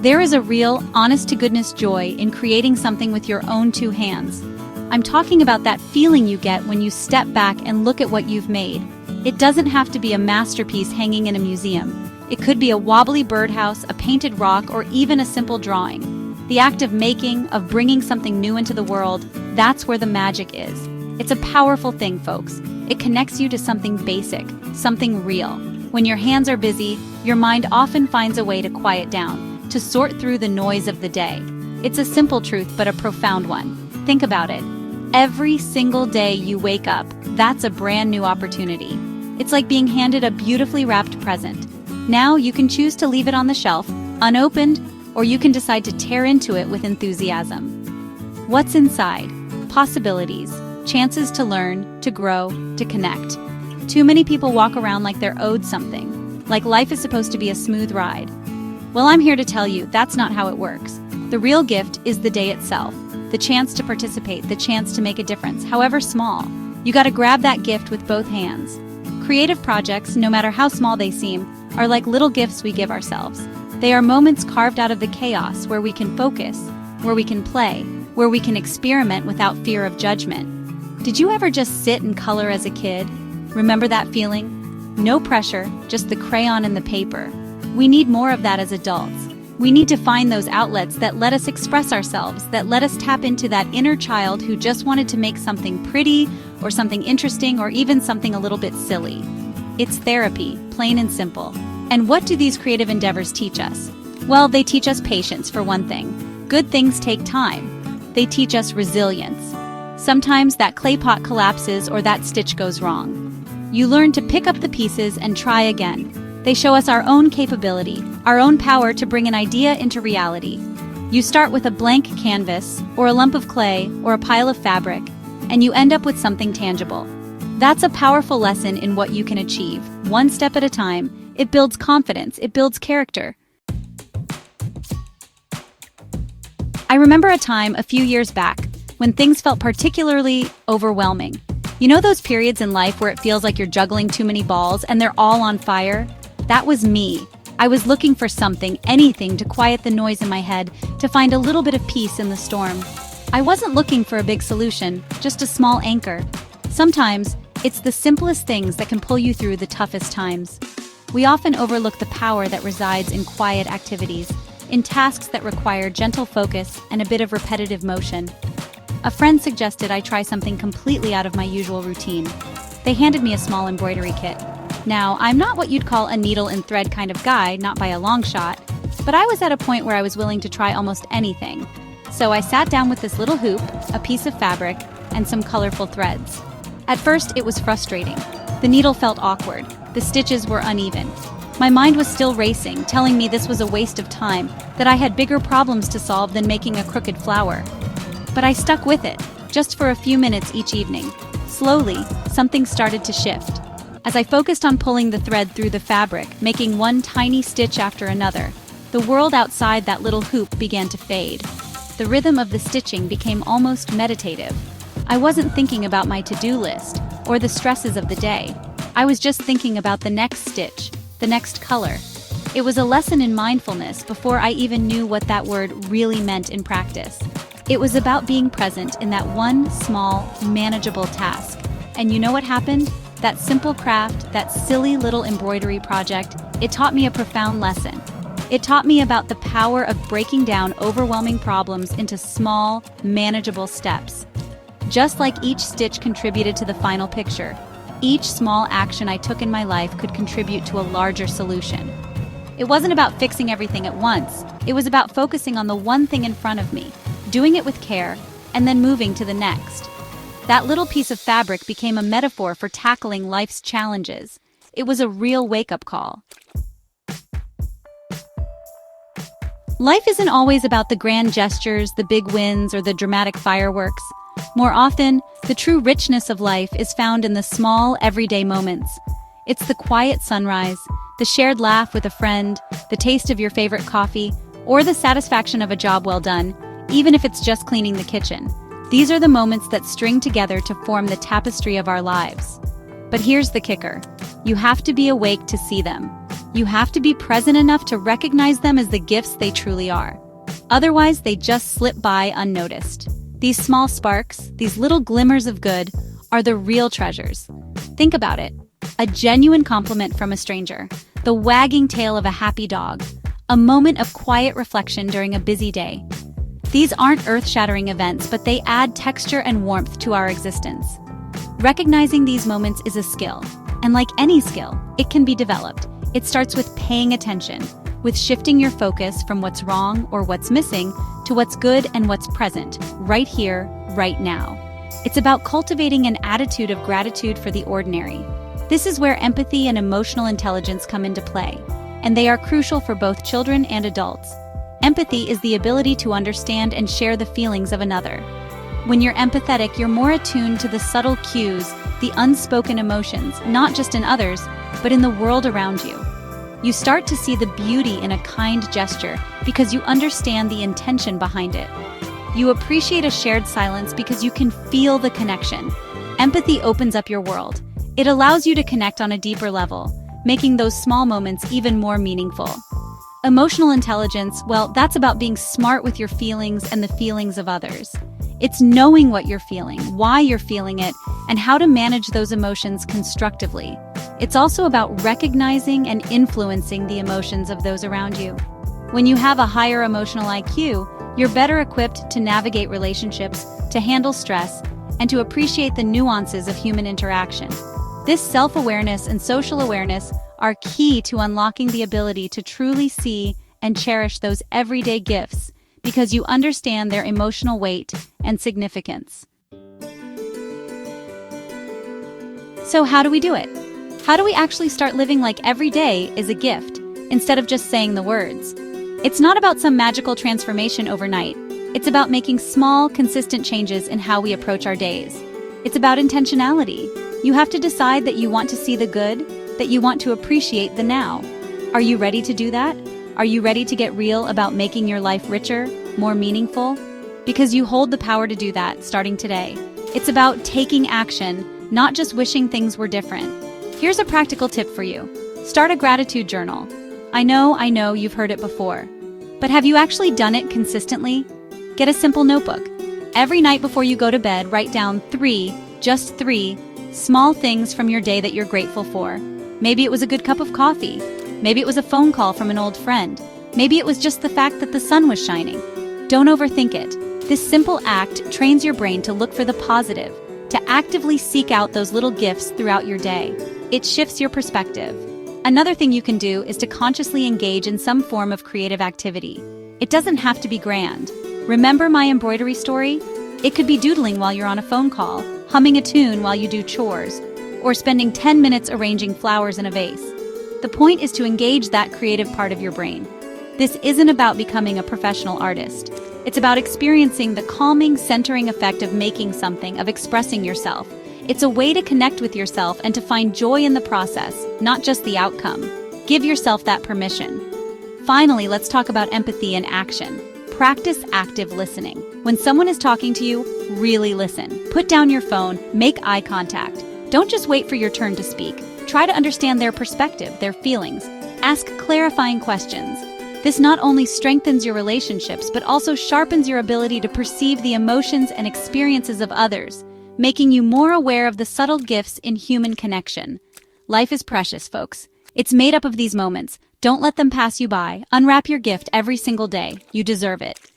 There is a real, honest-to-goodness joy in creating something with your own two hands. I'm talking about that feeling you get when you step back and look at what you've made. It doesn't have to be a masterpiece hanging in a museum. It could be a wobbly birdhouse, a painted rock, or even a simple drawing. The act of making, of bringing something new into the world, that's where the magic is. It's a powerful thing, folks. It connects you to something basic, something real. When your hands are busy, your mind often finds a way to quiet down, to sort through the noise of the day. It's a simple truth, but a profound one. Think about it. Every single day you wake up, that's a brand new opportunity. It's like being handed a beautifully wrapped present. Now you can choose to leave it on the shelf, unopened, or you can decide to tear into it with enthusiasm. What's inside? Possibilities, chances to learn, to grow, to connect. Too many people walk around like they're owed something, like life is supposed to be a smooth ride. Well, I'm here to tell you that's not how it works. The real gift is the day itself, the chance to participate, the chance to make a difference, however small. You gotta grab that gift with both hands. Creative projects, no matter how small they seem, are like little gifts we give ourselves. They are moments carved out of the chaos where we can focus, where we can play, where we can experiment without fear of judgment. Did you ever just sit and color as a kid? Remember that feeling? No pressure, just the crayon and the paper. We need more of that as adults. We need to find those outlets that let us express ourselves, that let us tap into that inner child who just wanted to make something pretty, or something interesting, or even something a little bit silly. It's therapy, plain and simple. And what do these creative endeavors teach us? Well, they teach us patience, for one thing. Good things take time. They teach us resilience. Sometimes that clay pot collapses or that stitch goes wrong. You learn to pick up the pieces and try again. They show us our own capability, our own power to bring an idea into reality. You start with a blank canvas, or a lump of clay, or a pile of fabric, and you end up with something tangible. That's a powerful lesson in what you can achieve, one step at a time. It builds confidence, it builds character. I remember a time a few years back when things felt particularly overwhelming. You know those periods in life where it feels like you're juggling too many balls and they're all on fire? That was me. I was looking for something, anything, to quiet the noise in my head, to find a little bit of peace in the storm. I wasn't looking for a big solution, just a small anchor. Sometimes, it's the simplest things that can pull you through the toughest times. We often overlook the power that resides in quiet activities, in tasks that require gentle focus and a bit of repetitive motion. A friend suggested I try something completely out of my usual routine. They handed me a small embroidery kit. Now, I'm not what you'd call a needle and thread kind of guy, not by a long shot, but I was at a point where I was willing to try almost anything. So I sat down with this little hoop, a piece of fabric, and some colorful threads. At first, it was frustrating. The needle felt awkward. The stitches were uneven. My mind was still racing, telling me this was a waste of time, that I had bigger problems to solve than making a crooked flower. But I stuck with it, just for a few minutes each evening. Slowly, something started to shift. As I focused on pulling the thread through the fabric, making one tiny stitch after another, the world outside that little hoop began to fade. The rhythm of the stitching became almost meditative. I wasn't thinking about my to-do list or the stresses of the day. I was just thinking about the next stitch, the next color. It was a lesson in mindfulness before I even knew what that word really meant in practice. It was about being present in that one small, manageable task. And you know what happened? That simple craft, that silly little embroidery project, it taught me a profound lesson. It taught me about the power of breaking down overwhelming problems into small, manageable steps. Just like each stitch contributed to the final picture, each small action I took in my life could contribute to a larger solution. It wasn't about fixing everything at once. It was about focusing on the one thing in front of me, doing it with care, and then moving to the next. That little piece of fabric became a metaphor for tackling life's challenges. It was a real wake-up call. Life isn't always about the grand gestures, the big wins, or the dramatic fireworks. More often, the true richness of life is found in the small, everyday moments. It's the quiet sunrise, the shared laugh with a friend, the taste of your favorite coffee, or the satisfaction of a job well done, even if it's just cleaning the kitchen. These are the moments that string together to form the tapestry of our lives. But here's the kicker. You have to be awake to see them. You have to be present enough to recognize them as the gifts they truly are. Otherwise, they just slip by unnoticed. These small sparks, these little glimmers of good, are the real treasures. Think about it. A genuine compliment from a stranger, the wagging tail of a happy dog, a moment of quiet reflection during a busy day. These aren't earth-shattering events, but they add texture and warmth to our existence. Recognizing these moments is a skill, and like any skill, it can be developed. It starts with paying attention, with shifting your focus from what's wrong or what's missing to what's good and what's present, right here, right now. It's about cultivating an attitude of gratitude for the ordinary. This is where empathy and emotional intelligence come into play, and they are crucial for both children and adults. Empathy is the ability to understand and share the feelings of another. When you're empathetic, you're more attuned to the subtle cues, the unspoken emotions, not just in others, but in the world around you. You start to see the beauty in a kind gesture because you understand the intention behind it. You appreciate a shared silence because you can feel the connection. Empathy opens up your world. It allows you to connect on a deeper level, making those small moments even more meaningful. Emotional intelligence, well, that's about being smart with your feelings and the feelings of others. It's knowing what you're feeling, why you're feeling it, and how to manage those emotions constructively. It's also about recognizing and influencing the emotions of those around you. When you have a higher emotional IQ, you're better equipped to navigate relationships, to handle stress, and to appreciate the nuances of human interaction. This self-awareness and social awareness are key to unlocking the ability to truly see and cherish those everyday gifts because you understand their emotional weight and significance. So how do we do it? How do we actually start living like every day is a gift, instead of just saying the words? It's not about some magical transformation overnight. It's about making small, consistent changes in how we approach our days. It's about intentionality. You have to decide that you want to see the good, that you want to appreciate the now. Are you ready to do that? Are you ready to get real about making your life richer, more meaningful? Because you hold the power to do that starting today. It's about taking action, not just wishing things were different. Here's a practical tip for you. Start a gratitude journal. I know you've heard it before. But have you actually done it consistently? Get a simple notebook. Every night before you go to bed, write down just three, small things from your day that you're grateful for. Maybe it was a good cup of coffee. Maybe it was a phone call from an old friend. Maybe it was just the fact that the sun was shining. Don't overthink it. This simple act trains your brain to look for the positive, to actively seek out those little gifts throughout your day. It shifts your perspective. Another thing you can do is to consciously engage in some form of creative activity. It doesn't have to be grand. Remember my embroidery story? It could be doodling while you're on a phone call, humming a tune while you do chores, or spending 10 minutes arranging flowers in a vase. The point is to engage that creative part of your brain. This isn't about becoming a professional artist. It's about experiencing the calming, centering effect of making something, of expressing yourself. It's a way to connect with yourself and to find joy in the process, not just the outcome. Give yourself that permission. Finally, let's talk about empathy in action. Practice active listening. When someone is talking to you, really listen. Put down your phone, make eye contact. Don't just wait for your turn to speak. Try to understand their perspective, their feelings. Ask clarifying questions. This not only strengthens your relationships, but also sharpens your ability to perceive the emotions and experiences of others, making you more aware of the subtle gifts in human connection. Life is precious, folks. It's made up of these moments. Don't let them pass you by. Unwrap your gift every single day. You deserve it.